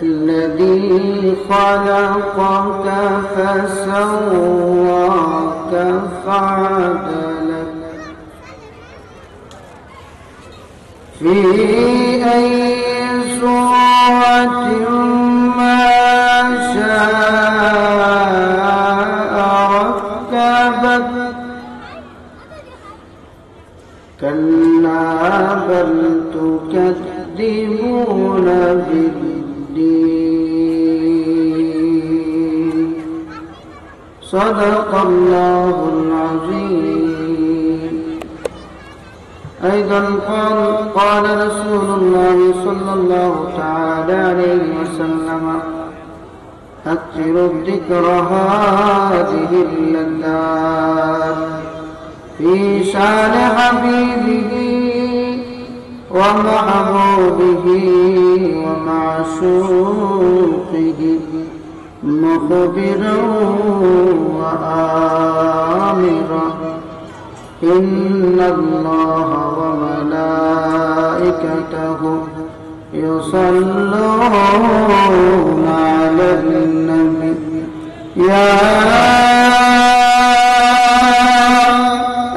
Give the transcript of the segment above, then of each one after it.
الذي خلقك فسواك فعدلك في أي صورة ما شاء ركبك كلا بل تكذبون بالدين صدق الله العظيم. أيضا قال رسول الله صلى الله تعالى عليه وسلم أكثروا الذكر هذه اللذات في شان حبيبه ومحبوبه ومعشوقه مخبرا وآمرا إن الله وملائكته يصلون على النبي يا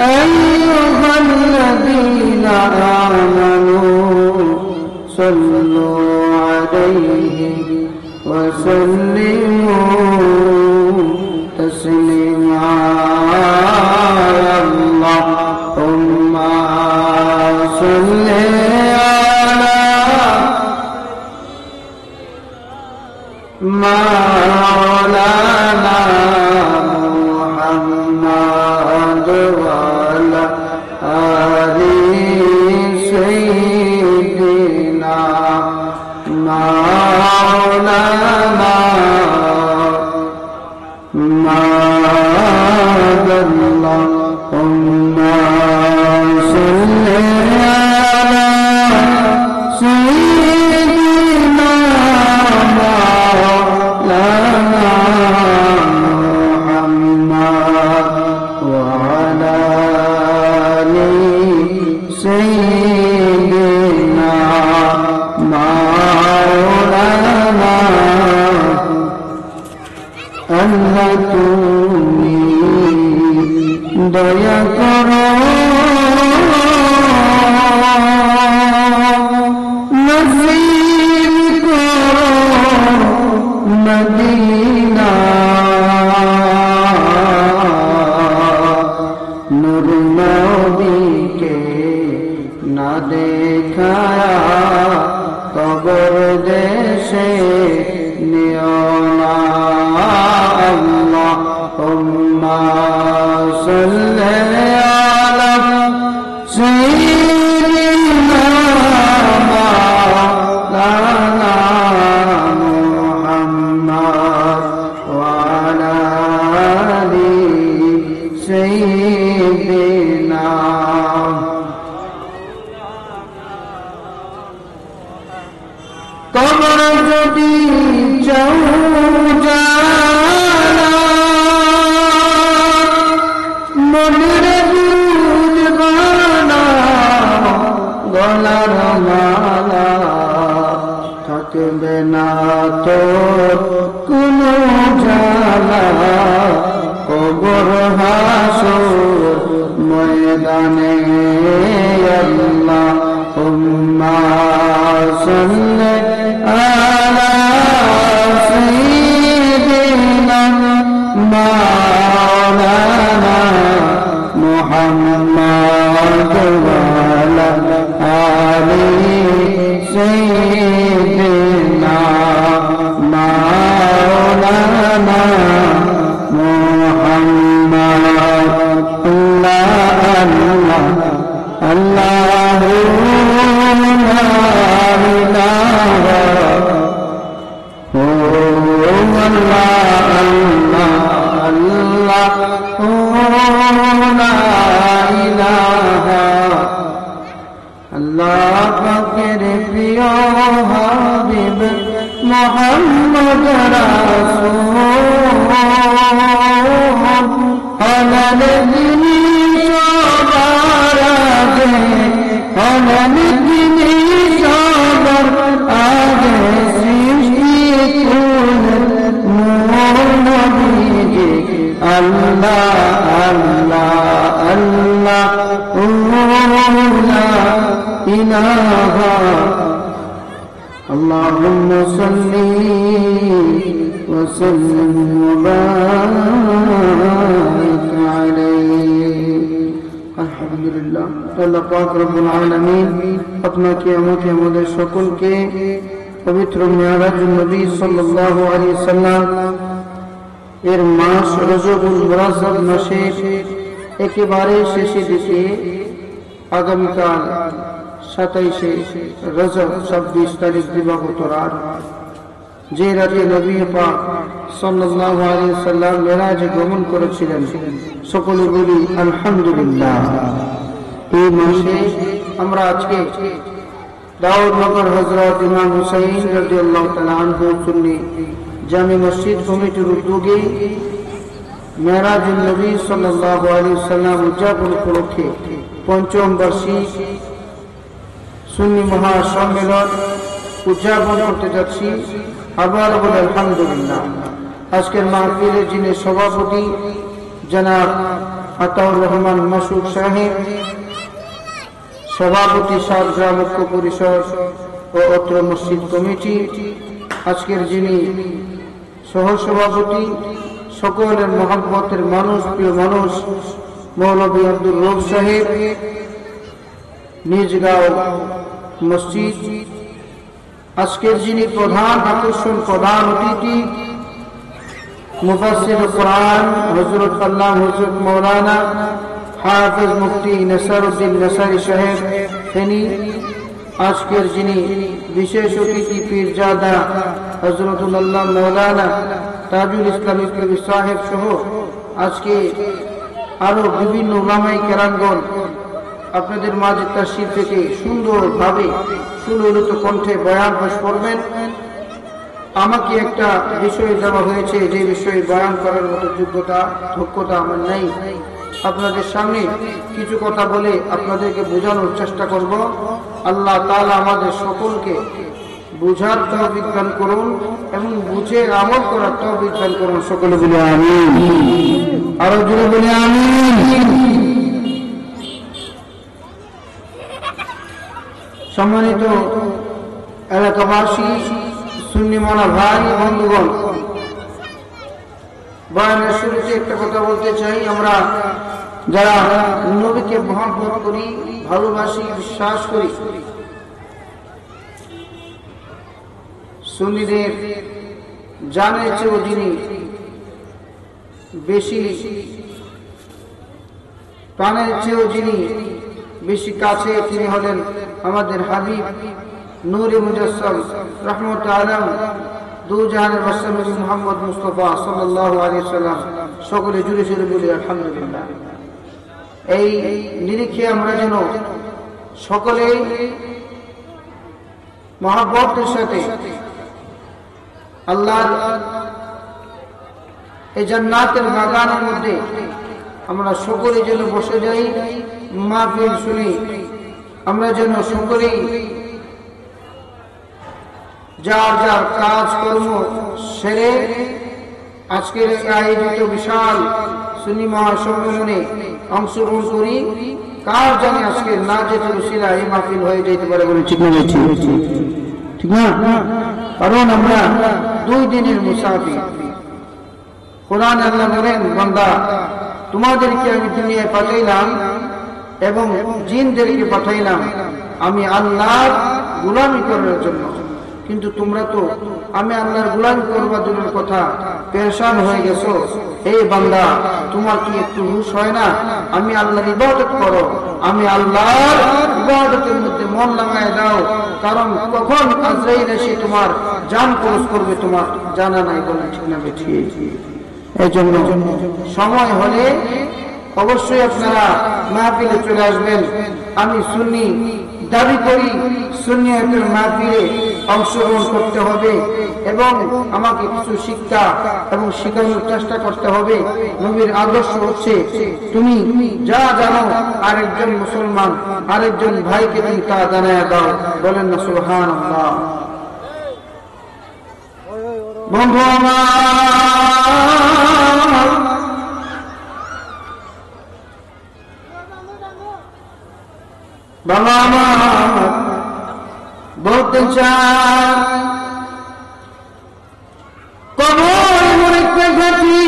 أيها الذين آمنوا صلوا عليه وسلموا تسليما اللهم صل على مولانا محمد وعلى آل سيدنا مولانا محمد اللهم صل على سيدنا مولانا محمد وعلى آل سيدنا مولانا আল্লাহ তুমি দয়া করো নসিব করো মদিনা নূর নবীকে না দেখায়া কবর দেশে নিও না اللهم صل على سيدنا مولانا محمد وعلى آل سيدنا কবর যদি চাও গলার মালা থাকবে না তোর কোনো জ্বালা কবর হাসর ময়দানে আল্লাহুম্মা সাল্লি আলা সাইয়্যিদিনা মাওলানা মুহাম্মদ আল্লাহু লা ইলাহা ও আল্লাহ আল্লাহ আল্লাহু লা ইলাহা আল্লাহ পাকের প্রিয় হাবিব মুহাম্মদ রাসূল হলেন যিনি সবার আগে হলেন যিনি সবার আগে সৃষ্টি করলেন নবীজি আল্লাহ আল্লাহ আল্লাহ লা ইলাহা اللهم صل وسلم وبارك عليه الحمد لله আল্লাহ পাক রব্বুল আলামিন আপনাকে আমাদের সকলকে পবিত্র মিরাজুন নবী সাল্লাল্লাহু আলাইহি সাল্লাম এর মাস রজবুল মুরাজ্জাব মাসের একেবারে শেষে দিকে আগামীকাল 27 রজব 26 তারিখ দিবাগত রাত যে রাতে নবী পাক সাল্লাল্লাহু আলাইহি সাল্লাম মেরাজে গমন করেছিলেন সকলে বলি আলহামদুলিল্লাহ। এই মাসে আমরা আজকে দাউদনগর হযরত ইমাম হুসাইন রাদিয়াল্লাহু তাআলা আনহু সুন্নি জামে মসজিদ কমিটির উদ্যোগে মেরাজুন নবী সাল্লাল্লাহু আলাইহি সাল্লাম উদযাপন উপলক্ষে পঞ্চম বার্ষিক সুন্নি মহাসম্মেলন উদযাপন করতে যাচ্ছি। আবার বলে আলহামদুলিল্লাহ। আজকের মাহফিলের যিনি সভাপতি জনাব আতাউর রহমান মাসুদ সাহেব, সভাপতি সাতগ্রাম ঐক্য পরিষদ ও অত্র মসজিদ কমিটি, আজকের যিনি সহসভাপতি সকলের মহব্বতের মানুষ, প্রিয় মানুষ মৌলভী আব্দুর রব সাহেব, নিজগাঁও মসজিদ, আজকের যিনি প্রধান আকর্ষণ, প্রধান অতিথি মুফাসসির কোরআন হযরত আল্লাহ হযরত মাওলানা হাফেজ মুফতি নাসিরউদ্দিন নাসারি সাহেব ফেনী, আজকের যিনি বিশেষ অতিথি পীরজাদা হযরতুল্লাহ মাওলানা তাজুল ইসলাম ইসলামী সাহেব সহ আজকে আরো বিভিন্ন উলামায়ে কেরামগণ আপনাদের মাঝে তাশরীফ থেকে সুন্দরভাবে সুললিত কণ্ঠে বয়ান পেশ করবেন। আমাকে একটা বিষয় দেওয়া হয়েছে, যে বিষয়ে বয়ান করার মতো যোগ্যতা দক্ষতা আমার নেই। আপনাদের সামনে কিছু কথা বলে আপনাদেরকে বোঝানোর চেষ্টা করব। আল্লাহ তাআলা আমাদের সকলকে বুঝার তৌফিক দান করুন এবং বুঝে আমল করার তৌফিক দান করুন। সকলে বলে আমিন। আরো জোরে বলে আমিন। সম্মানিত এলাকাবাসী, সুন্নি মাওলা ভাই বন্ধুগণ, বয়ানের শুরুতে একটা কথা বলতে চাই। আমরা যারা নবীকে মহব্বত করি, ভালোবাসি, বিশ্বাস করি, সুন্নিদের জানের চেয়েও যিনি বেশি, প্রাণের চেয়েও যিনি বেশি কাছে, তিনি হলেন আমাদের হাবিব নূরে মুজাসসাম রাহমাতুল আলাম দু জাহানের বাদশা নবী মুহাম্মদ মুস্তাফা সাল্লাল্লাহু আলাইহি সাল্লাম। সকলে জুড়ে জুড়ে বলি আলহামদুলিল্লাহ। এই নিরিখে আমরা যেন সকলে মহব্বতের সাথে আল্লাহর এই জান্নাতের বাগানের মধ্যে আমরা সকলে যেন বসে যাই, মাহফিল শুনি। আমরা যেন সকলেই যার যার কাজ কর্ম সেরে আজকের আয়োজিত বিশাল সুন্নি মহাসম্মেলনে অংশগ্রহণ করি। কার জানে আজকে না যেতে উসিলা এই মাহফিল হয়ে যেতে পারে বলে ঠিক না? ঠিক না? কারণ আমরা 2 দিনের মুসাফির। কোরআন আল্লাহ বলেন, বান্দা তোমাদেরকে আমি দুনিয়ায় পাঠাইলাম এবং জিনদেরকে পাঠাইলাম আমি আল্লাহর গোলামি করার জন্য, কিন্তু তোমরা তো আমি আল্লাহর গোলামি করবার জন্য কথা পেরেশান হয়ে গেছো। এই বান্দা, তোমার কি একটু হুঁশ হয় না? আমি আল্লাহর ইবাদত করো, আমি আল্লাহর ইবাদতের মধ্যে মন লাগায় দাও, কারণ কখন আজরাইল এসে তোমার জান কবজ করবে তোমার জানা নাই। বলে ঠিক না বেঠিক? এই জন্য সময় হলে অবশ্যই আপনারা মাহফিলে চলে আসবেন। আমি সুন্নি দাবি করি, সুন্নিয়াতের মাহফিলে অংশগ্রহণ করতে হবে এবং আমাকে কিছু শিক্ষা এবং শেখানোর চেষ্টা করতে হবে। নবীর আদর্শ হচ্ছে তুমি যা জানো আরেকজন মুসলমান, আরেকজন ভাইকে তুমি তা জানায় দাও। বলেন না সুবহানাল্লাহ। বন্ধু আমার, বাবা আমার, বলতে চাই কবর এমন একটা ঘাঁটি,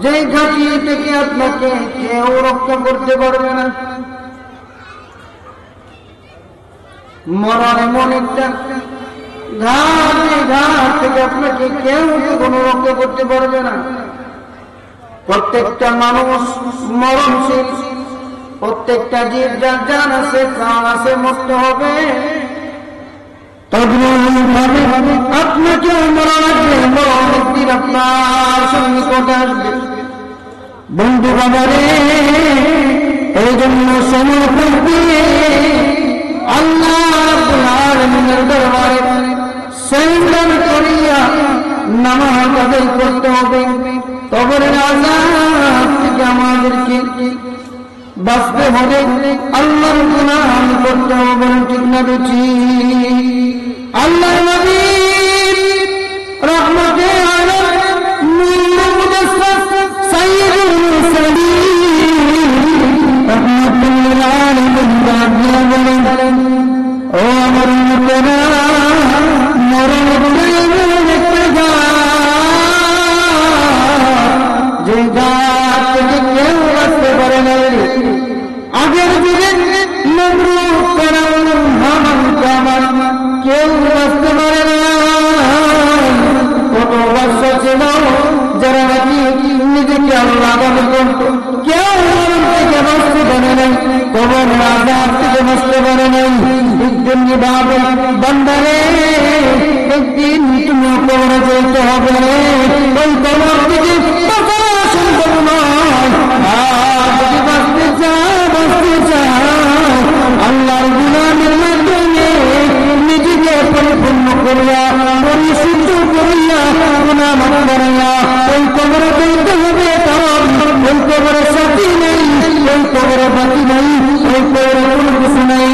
যে ঘাঁটি থেকে আপনাকে কেউ রক্ষা করতে পারবে না। মরণ এমন একটা ঘাট, এই ঘাট থেকে আপনাকে কেউ কোনো রক্ষা করতে পারবে না। প্রত্যেকটা মানুষ মরণশীল, প্রত্যেকটা জীব যার জান আছে, প্রাণ আছে, মরতে হবে। আপনাকে মরণ আসবে, মরণ একদিন আপনার সন্নিকটে আসবে। বন্ধু বাবারে, এই জন্য সময় দিয়ে আল্লাহ রাব্বুল আলামিনের দরবারে সেজদা করিয়া নামাজ আদায় করতে হবে। কবরের আযাব থেকে আমাদেরকে বাঁচতে হবে, আল্লাহর গুনাহ করতে হবে। ঠিক না বেঠিক? আল্লাহর নবী রহমতে আলম নূরে মুদাসসাস সাইয়্যিদুল মুরসালিন রহমাতুল আলামিন বলেন, ও আমার উম্মতেরা, মরণ যে গাছ থেকে কেউ বাঁচতে পারে না। আগের যুগে নমরুদ, ফেরাউন, হামান, কামান কেউ বাঁচতে পারে না। কত বাদশা ছিল যারা নাকি নিজেকে আল্লাহ দাবি করত, কেউ মরণ থেকে বাঁচতে পারে নাই, কবরের আযাব থেকে বাঁচতে পারে নাই। একদিন ভাবে বান্দারে, একদিন তুমি কবরে যেতে হবে, ওই কবর থেকে বাঁচা সম্ভব নয়। আর যদি বাঁচতে চাও আল্লাহর গুনাহের মাধ্যমে নিজেকে পরিপূর্ণ করিয়া, পরিশুদ্ধ করিয়া, গুনাহ মাফ করিয়া ওই কবরে যেতে হবে। কারণ ওই কবরে সাথী নেই, ওই কবরে বাতি নেই, ওই কবরে কোনো কিছু নেই।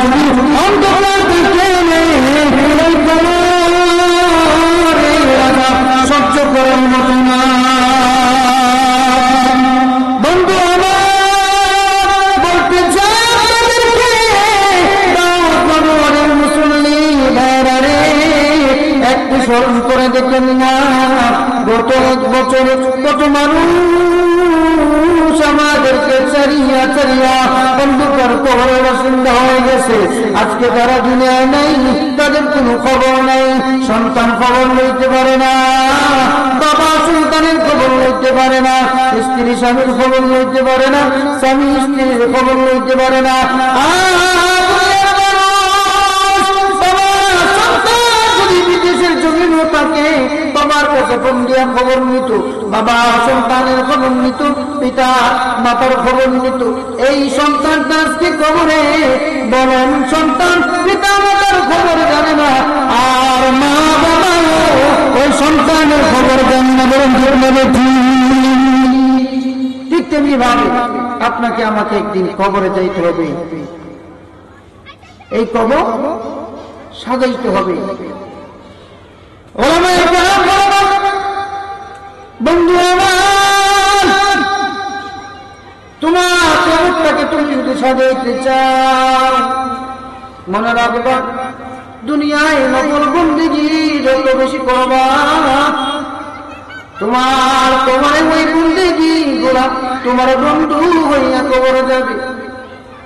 যদি অন্ধকার দিকে নেই, ওই কবরের আযাব সহ্য করার মতো না। বন্ধু আমার, বলতে চাই কবরের মুসল্লি ভাইরা রে, একটু স্মরণ করে দেখেন না, গত এক বছরে কত মানুষ আমাদেরকে চারিয়া চারিয়া অন্ধকার কবরের বাসিন্দা হয়ে গেছে। আজকে তারা দুনিয়ায় নাই, তাদের কোনো খবর নাই। সন্তান খবর লইতে পারে না, বাবা সন্তানের খবর লইতে পারে না, স্ত্রী স্বামীর খবর লইতে পারে না, স্বামী স্ত্রীর খবর লইতে পারে না। বিদেশের জমিনও থাকে, বাবার কাছে ফোন দিয়া খবর নিত, বাবা সন্তানের খবর নিত, পিতা মাতার খবর নিত। এই সন্তানটা আজকে কবরে, বলেন সন্তান পিতা মাতার খবর জানে না, আর মা বাবা ওই সন্তানের খবর জানে না। বলেন ঠিক তেমনি ভাবে আপনাকে আমাকে একদিন কবরে যাইতে হবে, এই কবর সাজাইতে হবে। বন্ধু আমার, তোমার কবরটাকে তুমি যদি সাজাইতে চাও, মনে রাখবা দুনিয়ায় নকল বন্দেগী যত বেশি করবা, তোমার ওই বন্দেগী গুলা তোমার বন্ধু হইয়া কবরে যাবে।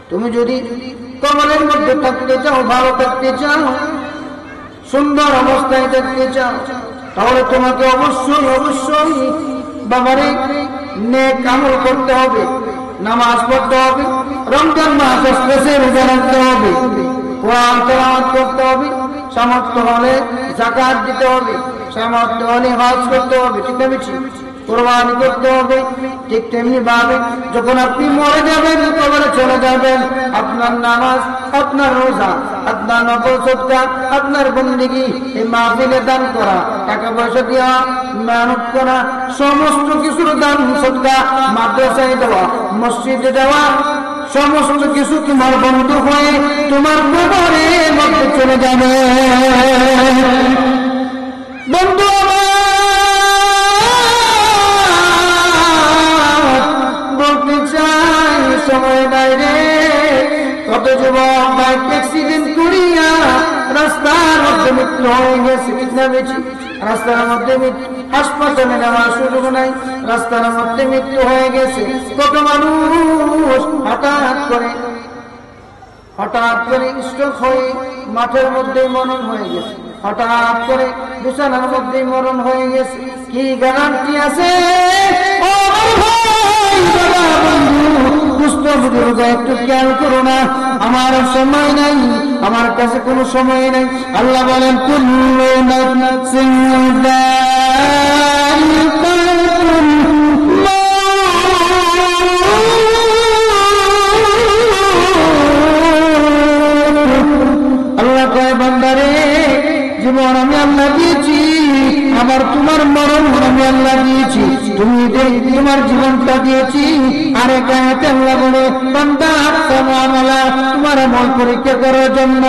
তুমি যদি কবরের মধ্যে থাকতে চাও, ভালো থাকতে চাও, সুন্দর অবস্থায় থাকতে চাও, তাহলে তোমাকে অবশ্যই অবশ্যই বাবারে নেক আমল করতে হবে, নামাজ পড়তে হবে, রমজান মাস আসতেছে রোজা রাখতে হবে, কোরআন তেলাওয়াত করতে হবে, সামর্থ্য হলে যাকাত দিতে হবে, সামর্থ্য হলে হজ করতে হবে, ঠিক না বেশি কোরবানি করতে হবে। ঠিক তেমনি ভাবে যখন আপনি মরে যাবেন, কবরে চলে যাবেন, আপনার নামাজ, আপনার রোজা, আপনার নফল সদকা, আপনার বন্দেগী, এই মাহফিলে দান করা, টাকা পয়সা দেওয়া, মেহনত করা, সমস্ত কিছুর দান সদকা, মাদ্রাসায় দেওয়া, মসজিদে দেওয়া, সমস্ত কিছু তোমার বন্ধু হয়ে তোমার কবরের মধ্যে চলে যাবে। বন্ধু বলতে চাই সময় নাই রে, কত যুবক বাইক অ্যাক্সিডেন্ট করিয়া রাস্তার মধ্যে মৃত্যু হয়ে গেছে, ঠিক না বেশি রাস্তার মধ্যে হাসপাতালে নেওয়ার সুযোগ নাই, রাস্তার মধ্যে মৃত্যু হয়ে গেছে। কত মানুষ হঠাৎ করে স্ট্রোক হয়ে মাঠের মধ্যে মরণ হয়ে গেছে, হঠাৎ করে বিছানার মধ্যে মরণ হয়ে গেছে। কি গ্যারান্টি আছে? একটু খেয়াল করো না, আমার সময় নাই, আমার কাছে কোনো সময় নাই। আল্লাহ বলেন কুল্লু নাফসিন যায়িকাতুল মউত। আল্লাহ কয় বান্দারে, জীবন আমি আল্লাহ দিয়েছি, আবার তোমার মরণ আমি আল্লাহ দিয়েছি, তুমি তোমার জীবনটা দিয়েছি। আর একাতে আল্লাহ বলে বান্দা তোমার আমল পরীক্ষা করার জন্য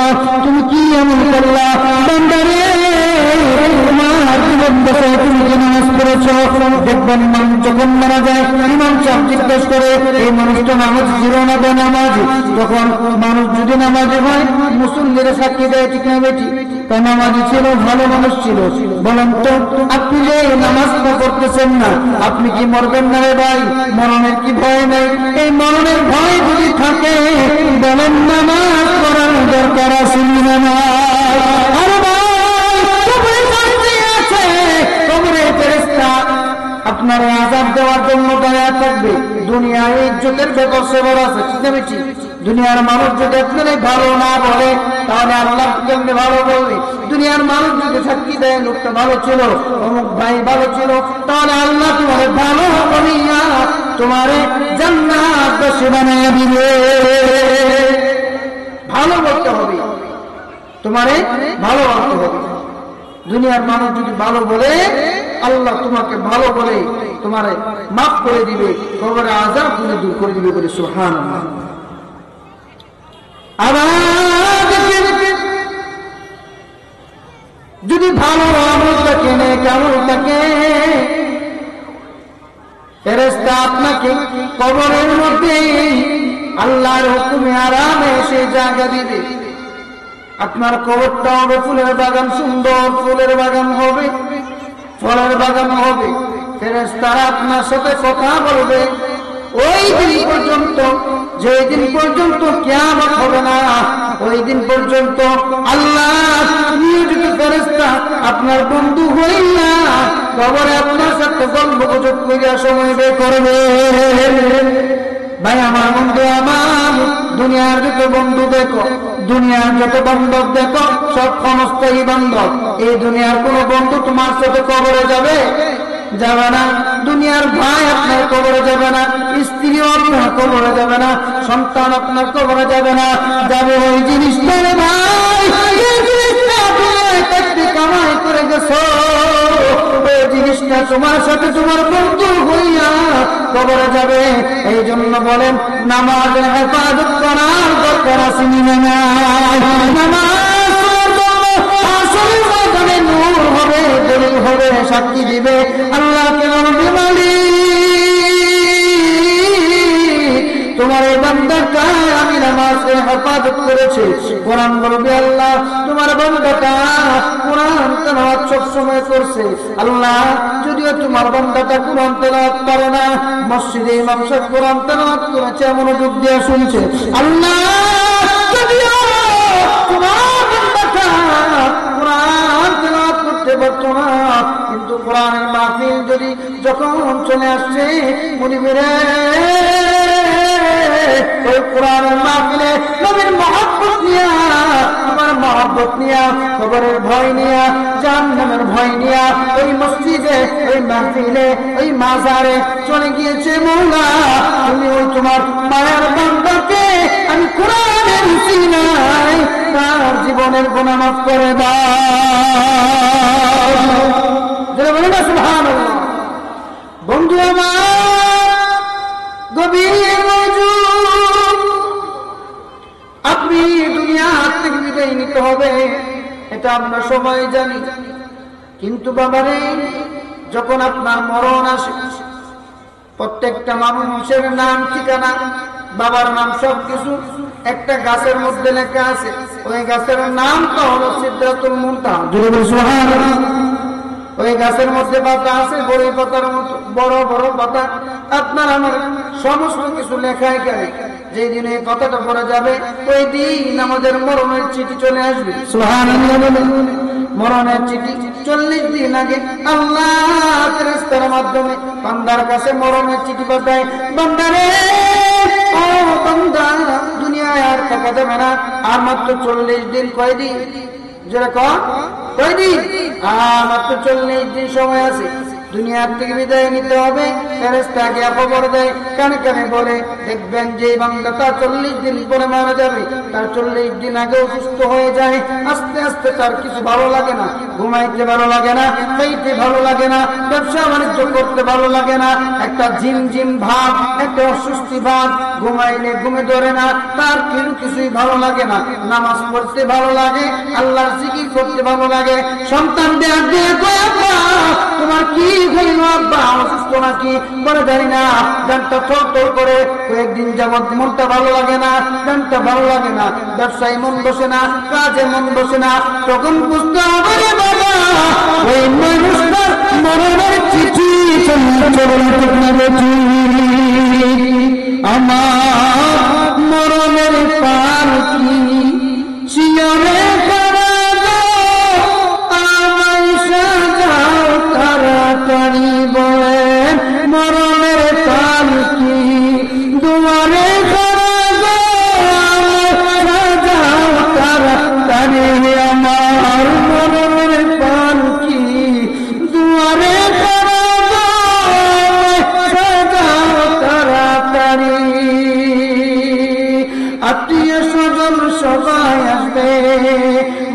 তুমি কি আমল করলা বান্দারে, তোমার জীবন দেখে তুমি যে নামাজ পড়েছ। দেখবেন মানুষ যখন মারা যায়, ইমাম সাহেব জিজ্ঞেস করে এই মানুষটা নামাজ ছিল না বেনামাজি? তখন মানুষ যদি নামাজি হয় মুসল্লিরা সাক্ষী দেয়, ঠিক না বেটি? তা নামাজি ছিল, ভালো মানুষ ছিল। বলেন তো আপনি যে নামাজটা করতেছেন না, আপনি কি মরবেন না রে ভাই? মরণের কি ভয় নাই? এই মরণের ভয় যদি থাকে, বলেন নামাজ পড়ার দরকার আছে না? আরে ভাই, কবরে শান্তি আছে, কবরে ফেরেশতা আপনার আযাব দেওয়ার জন্য দাঁড়িয়ে থাকবে। দুনিয়ার ইজ্জতের ব্যাপার সেবার আছে, ঠিক না বেটি? দুনিয়ার মানুষ যদি আপনার ভালো না বলে, তাহলে আল্লাহ কেমনে ভালো বলবে? দুনিয়ার মানুষ যদি সাক্ষী দেয় লোকটা ভালো ছিল, অমুক ভাই ভালো ছিল, তাহলে আল্লাহ তোমার ভালো বলিয়া তোমার জান্নাতবাসী বানাইয়া দিবে। ভালো বলতে হবে, তোমারে ভালো বলতে হবে। দুনিয়ার মানুষ যদি ভালো বলে, আল্লাহ তোমাকে ভালো বলে তোমারে মাফ করে দিবে, কবরে আযাব গুলো দূর করে দিবে বলে সুবহানাল্লাহ। আবার যদি ভালো আমল থাকে, নেক আমল থাকে, ফেরেশতা আপনাকে কবরের মধ্যে আল্লাহর হুকুমে আরামে সে জায়গা দিবে। আপনার কবরটা হবে ফুলের বাগান, সুন্দর ফুলের বাগান হবে, ফলের বাগান হবে। ফেরেশতারা আপনার সাথে কথা বলবে ওই দিন পর্যন্ত, যেই দিন পর্যন্ত কিয়ামত হবে না, ওই দিন পর্যন্ত আল্লাহ নিয়োজিত ফেরেশতা আপনার বন্ধু হইয়া কবরে আপনার সাথে গল্প গুজব করিয়া সময় বের করবে। ভাই আমার, বন্ধু আমার, দুনিয়ার যত বন্ধু দেখো, দুনিয়ার যত বান্ধব দেখো, সব ক্ষণস্থায়ী বান্ধব। এই দুনিয়ার কোন বন্ধু তোমার সাথে কবরে যাবে? যাবে না। দুনিয়ার ভাই আপনার কবরে যাবে না, স্ত্রীও আপনার কবরে যাবে না, সন্তান আপনার কবরে যাবে না। যাবে ওই জিনিসটা রে ভাই, এই জিনিসটা তুমি কামাই করে গেছো, ওই জিনিসটা তোমার সাথে তোমার বন্ধু হইয়া কবরে যাবে। এই জন্য বলেন নামাজের হেফাজত করার দরকার আছে না? নূর হবে, দলিল হবে, সাক্ষী দিবে আল্লাহকে বলবে মালিক তোমার এই বান্দাটা আমি নামাজের হেফাজত করেছি। কোরআন বলবে আল্লাহ তোমার বান্দাটা কোরআন তেলাওয়াত সব সময় করছে। আল্লাহ যদিও তোমার বান্দাটা কোরআন তেলাওয়াত করে না, মসজিদে ইমাম সাহেব কোরআন তেলাওয়াত করেছে, মনোযোগ দিয়ে শুনছে। আল্লাহ যদিও তোমার বান্দাটা কোরআন তেলাওয়াত করতে পারতো না, কোরআনের মাহফিল যদি যখন চলে আসছে মুনিবেরা ওই কোরআনের মাহফিলে নবীর মহব্বত নিয়া আমার মহব্বত নিয়া কবরের ভয় নিয়া জাহান্নামের ভয় নিয়া ওই মসজিদে ওই মাহফিলে ওই মাজারে চলে গিয়েছে মওলা তুমি ওই তোমার মায়ের বান্দাকে আমি কোরআনের উসিলায় তার জীবনের গুনাহ মাফ করে দাও যারা বলেন না সুবহানাল্লাহ। বন্ধু আমার গভীর মনোযোগ, আপনি দুনিয়া থেকে বিদায় নিতে হবে এটা আমরা সবাই জানি, কিন্তু বাবারে যখন আপনার মরণ আসে প্রত্যেকটা মানুষের নাম ঠিকানা বাবার নাম সবকিছু একটা গাছের মধ্যে লেখা আছে, ওই গাছের নাম তো হলো সিদরাতুল মুনতাহা। সুবহানাল্লাহ। ওই গাছের মধ্যে পাতা আছে বড়ই পাতার মতো বড় বড় পাতা, আপনার আমার সমস্ত কিছু লেখায় গেলে যেই দিন এই কথাটা পড়া যাবে ওই দিন আমাদের মরণের চিঠি চলে আসবে। সুবহানাল্লাহ। মরণের চিঠি 40 দিন আগে আল্লাহ ফেরেশতার মাধ্যমে বান্দার কাছে মরণের চিঠি পাঠায়, বান্দারে ও বান্দা দুনিয়ায় আর থাকা যাবে না, আর মাত্র 40 দিন। কয়দিন? যেরকম কয়দিন? আর মাত্র 40 দিন সময় আছে, দুনিয়ার থেকে বিদায় নিতে হবে। ফেরেশতাকে খবর দেয়, কানে কানে বলে দেখবেন যে বান্দাটা 40 দিন পরে মারা যাবে, তার 40 দিন আগে অসুস্থ হয়ে যায়, আস্তে আস্তে তার কিছু ভালো লাগে না, ঘুমাইতে ভালো লাগে না, খাইতে ভালো লাগে না, ব্যবসা বাণিজ্য করতে ভালো লাগে না, একটা ঝিমঝিম ভাব, একটা অস্বস্তি ভাব, ঘুমাইলে ঘুমে ধরে না, তার কিছুই ভালো লাগে না, নামাজ পড়তে ভালো লাগে, আল্লাহর জিকির করতে ভালো লাগে, সন্তান দেয়া দিয়ে তোমার কি হইল আব্বা অসুস্থ নাকি? বলে জানি না, গানটা থর করে কয়েকদিন যাবৎ মনটা ভালো লাগে না, গানটা ভালো লাগে না, ব্যবসায় মন বসে না, কাজে মন বসে না, তখন বুঝতে হবে রে বাবা ওই মানুষটার মরণের চিঠি আমার মরণের পালকি শিয়রে মরণের পালকি দুয়ারে তাড়াতাড়ি আমার মরণের পালকি দুয়ারে তাড়াতাড়ি আত্মীয় স্বজন সবাই আসবে,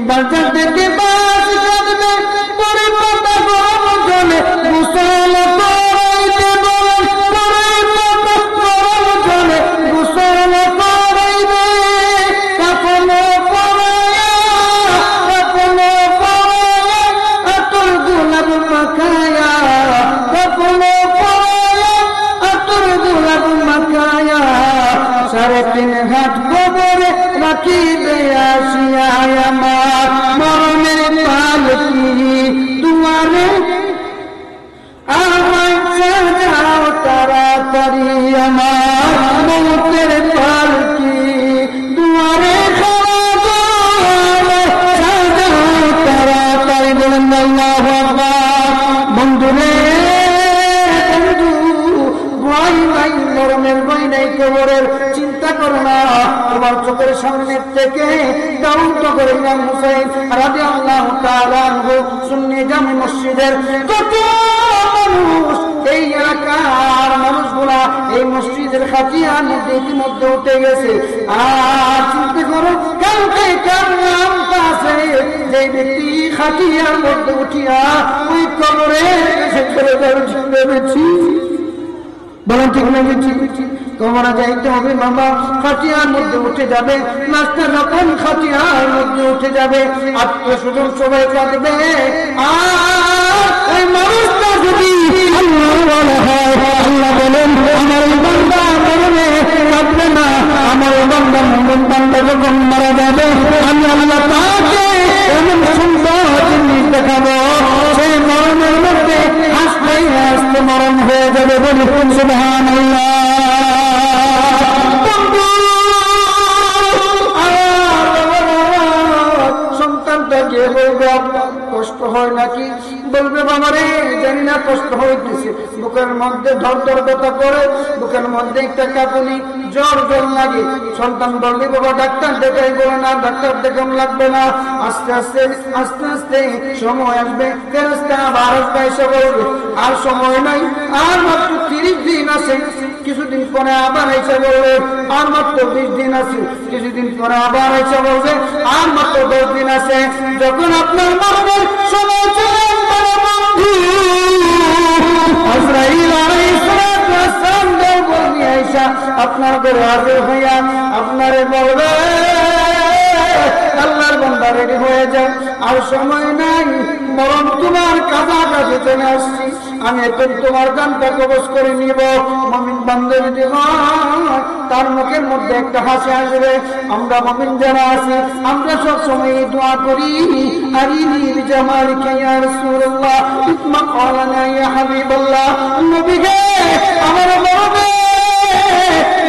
বাজার থেকে বাস যাবে, পরে পাতা গরম জলে গোসল করাইতে বলেন, পরে পাতা গরম জলে গোসল করাইবে, কাফনে পরায়া আতর গোলাপ মাখায়া, কাফনে পরায়া আতর গোলাপ মাখায়া 3.5 হাত কবরে রাখিবে আসিয়া আমার মরণের পালকি দুয়ারে আমায় সাজাও তাড়াতাড়ি আমার মৌতের পালকি দুয়ারে সাজাও তাড়াতাড়ি। বলেন আল্লাহু আকবার। বন্ধুরে বন্ধু, ভয় নাই মরণের, ভয় নাই কবরের, চিন্তা করো না, তোমার চোখের সামনে থেকে দাউদ করে ইমাম হুসাইন রাদিয়াল্লাহু তাআলা আনহু সুন্নি জামে মসজিদের কত মানুষ, এই এলাকার মানুষগুলা এই মসজিদের খাটিয়ার মধ্যে ইতিমধ্যে উঠে গেছে। আর চিন্তা করো কালকে কার নামটা আছে যে ব্যক্তি খাটিয়ার মধ্যে উঠিয়া ওই কবরে এসে চলে যাবেছি। বলেন ঠিক না? তোমরা যাইতে হবে বাবা, খাটিয়ার মধ্যে উঠে যাবে, মাস্টার যখন খাটিয়ার মধ্যে উঠে যাবে, আত্মীয় স্বজন সবাই কাঁদবে। আর এই মানুষটা যদি আল্লাহওয়ালা হয়, আল্লাহ বলেন আমার এই বান্দা মরণে কাঁদবে না, আমার এই বান্দা মুমিন বান্দা যখন মারা যাবে আমি আল্লাহ তাকে এমন সুন্দর জিনিস দেখাবো, সেই মরণের মধ্যে হাসতে হাসতে মরণ হয়ে যাবে। বলি সুবহানাল্লাহ। সন্তানটা গিয়ে বলবে কষ্ট হয় নাকি? বলবে বাবা রে জানি না কষ্ট হইতেছে, বুকের মধ্যে ধর ধর ব্যথা করে, বুকের মধ্যে একটা কাঁপুনি, জ্বর জ্বর লাগে। সন্তান বলবে বাবা ডাক্তার দেখাই, বলে না ডাক্তার দেখানো লাগবে না, আস্তে আস্তে আস্তে আস্তে সময় আসবে, ফেরেশতা আবার আসবে, এসে বলবে আর সময় নাই, আর মাত্র 30 দিন আছে। কিছুদিন পরে আবার এসে বলবে আর মাত্র 20 দিন আছে। কিছুদিন পরে আবার এসে বলবে আর মাত্র 10 দিন আছে। যখন আপনার মরণের সময় চলে আজরাইল আলাইহিস সালাম বলবে আয়েশা আপনার ঘরে হাজির হইয়া আপনারে বলবে আল্লাহর বান্দা রেডি হয়ে যায়, আর সময় নাই, মরণ তোমার কাছাকাছি চলে আসছি, আমি এখন তোমার জানটা কবজ করে নিব। মুমিন বান্দা যদি হয় তার মুখের মধ্যে একটা হাসি আসবে। আমরা মুমিন যারা আছি আমরা সব সময় দোয়া করি আরিনি বিজামালিকা ইয়া রাসূলুল্লাহ ইতমা ক্বালানা ইয়া হাবিবাল্লাহ, নবী গে আমার বলবে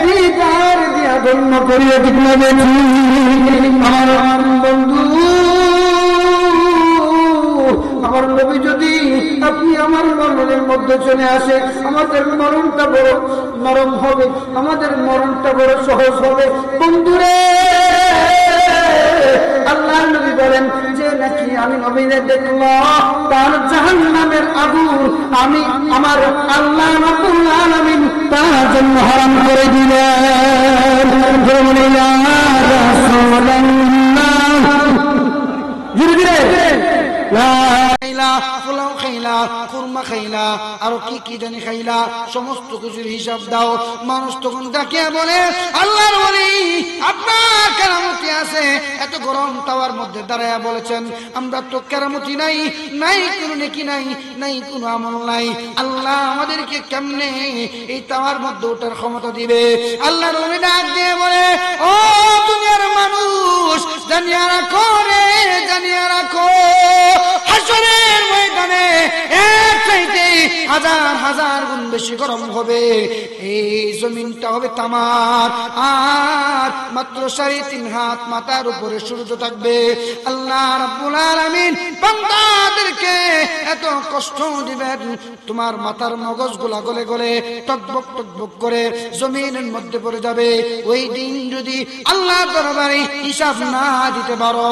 দিদার দিয়া ধন্য করিয়ে দিবেন। আমার বন্ধু আমার নবী যদি আপনি আমার মরণের মধ্যে চলে আসে, আমাদের মরণটা বড় নরম হবে, আমাদের মরণটা বড় সহজ হবে। বন্ধুরে আল্লাহ নবী বলেন যে নাকি আমি নবীরে দেখলাম তার জাহান্নামের আগুন আমি আমার আল্লাহ রাব্বুল আলামিন তার জন্য হারাম করে দিলেন। ইয়া রাসূলুল্লাহ জোরে জোরে পোলাও খাইলা, কুরমা খাইলা, আর কি কি জানি খাইলা, সমস্ত কিছুর হিসাব দাও। মানুষ তখন ডাকিয়া বলে আল্লাহর ওলি আপনার কেরামতি আছে, এত গরম তাওয়ার মধ্যে দাঁড়ায়া বলেছেন আমরা তো কেরামতি নাই, নাই কোনো নেকি নাই, নাই কোনো আমল নাই, আল্লাহ আমাদেরকে কেমনে এই তাওয়ার মধ্যে ওঠার ক্ষমতা দিবে? আল্লাহর ওলি ডাক দিয়ে বলে ও দুনিয়ার মানুষ জানিয়া রাখো রে, জানিয়া রাখো হাসরের ময়দানে এক চাইতে হাজার হাজার গুণ বেশি গরম হবে। এই জমিনটা হবে তামার, আর মাত্র 3.5 হাত মাথার উপরে সূর্য থাকবে। আল্লাহ রাব্বুল আলামিন বান্দাদেরকে এত কষ্ট দিবেন তোমার মাথার মগজগুলা গলে গলে টকবক টকবক করে জমিনের মধ্যে পড়ে যাবে। ওই দিন যদি আল্লাহ দরবারে হিসাব না দিতে পারো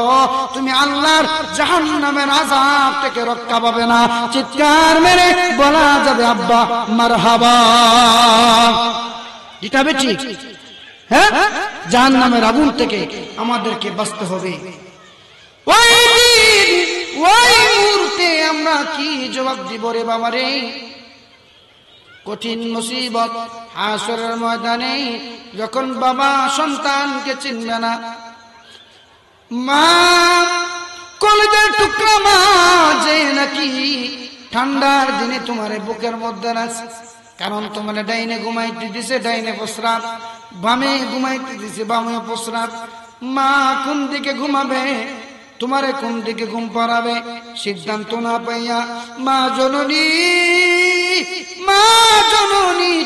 তুমি আল্লাহর জাহান্নামের আযাব থেকে রক্ষা পাবে না। চিৎকার মেরে বলা যাবে আব্বা মারহাবা। এটা ঠিক, হ্যাঁ, জাহান্নামের আগুন থেকে আমাদেরকে বাঁচতে হবে। ওই দিন ওই মুহূর্তে আমরা কি জবাব দিব রে বাবা রে? কঠিন মুসিবত হাসরের ময়দানে যখন বাবা সন্তানকে চিনবে না, মা কলিজার টুকরা মা যে নাকি ঠান্ডার দিনে তোমার বুকের মধ্যে আছে, কারণ তোমার ডাইনে ঘুমাইতে দিছে ডাইনে প্রস্রাব, বামে ঘুমাইতে দিছে বামে প্রস্রাব। মা কোন দিকে ঘুমাবে, তোমারে কোন দিকে ঘুম পাড়াবে সিদ্ধান্ত না পাইয়া মা জননী